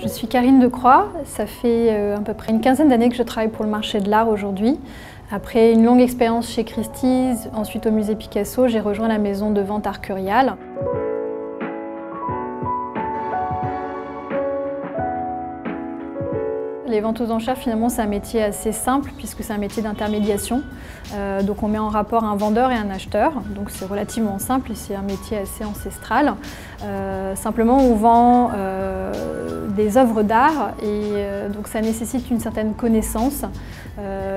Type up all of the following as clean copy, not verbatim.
Je suis Karine Decroix, ça fait à peu près une quinzaine d'années que je travaille pour le marché de l'art aujourd'hui. Après une longue expérience chez Christie's, ensuite au musée Picasso, j'ai rejoint la maison de vente Arcurial. Les ventes aux enchères, finalement, c'est un métier assez simple puisque c'est un métier d'intermédiation. Donc on met en rapport un vendeur et un acheteur. Donc c'est relativement simple et c'est un métier assez ancestral. Simplement, on vend des œuvres d'art et donc ça nécessite une certaine connaissance,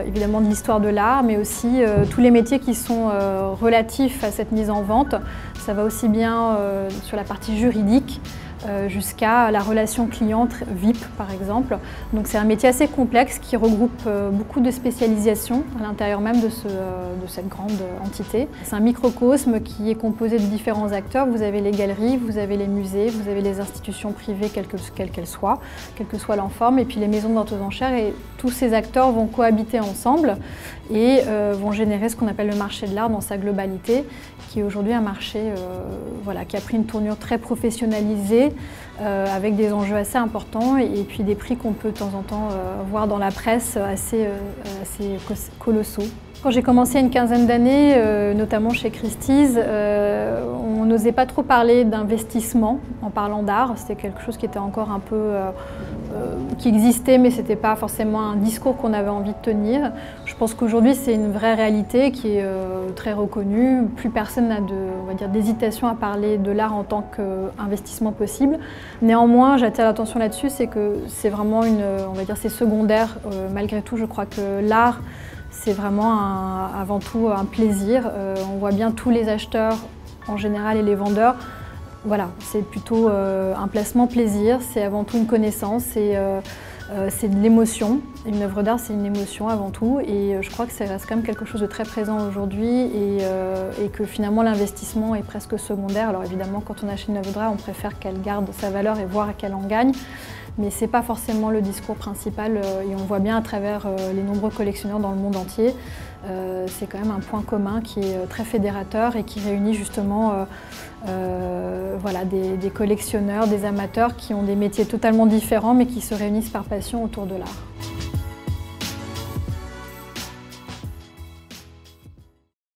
évidemment de l'histoire de l'art, mais aussi tous les métiers qui sont relatifs à cette mise en vente. Ça va aussi bien sur la partie juridique, jusqu'à la relation cliente VIP par exemple. Donc c'est un métier assez complexe qui regroupe beaucoup de spécialisations à l'intérieur même de cette grande entité. C'est un microcosme qui est composé de différents acteurs. Vous avez les galeries, vous avez les musées, vous avez les institutions privées quelles qu'elles soient, quelle que soit leur forme, et puis les maisons de vente aux enchères, et tous ces acteurs vont cohabiter ensemble et vont générer ce qu'on appelle le marché de l'art dans sa globalité, qui est aujourd'hui un marché qui a pris une tournure très professionnalisée, avec des enjeux assez importants et puis des prix qu'on peut de temps en temps voir dans la presse assez colossaux. Quand j'ai commencé il y a une quinzaine d'années, notamment chez Christie's, on n'osait pas trop parler d'investissement en parlant d'art. C'était quelque chose qui était encore un peu qui existait, mais ce n'était pas forcément un discours qu'on avait envie de tenir. Je pense qu'aujourd'hui, c'est une vraie réalité qui est très reconnue. Plus personne n'a d'hésitation à parler de l'art en tant qu'investissement possible. Néanmoins, j'attire l'attention là-dessus, c'est que c'est vraiment c'est secondaire. Malgré tout, je crois que l'art, c'est vraiment avant tout un plaisir. On voit bien tous les acheteurs en général et les vendeurs. Voilà, c'est plutôt un placement plaisir, c'est avant tout une connaissance, c'est de l'émotion. Une œuvre d'art, c'est une émotion avant tout, et je crois que ça reste quand même quelque chose de très présent aujourd'hui et que finalement l'investissement est presque secondaire. Alors évidemment, quand on achète une œuvre d'art, on préfère qu'elle garde sa valeur et voir qu'elle en gagne. Mais ce n'est pas forcément le discours principal et on voit bien à travers les nombreux collectionneurs dans le monde entier. C'est quand même un point commun qui est très fédérateur et qui réunit justement des collectionneurs, des amateurs qui ont des métiers totalement différents mais qui se réunissent par passion autour de l'art.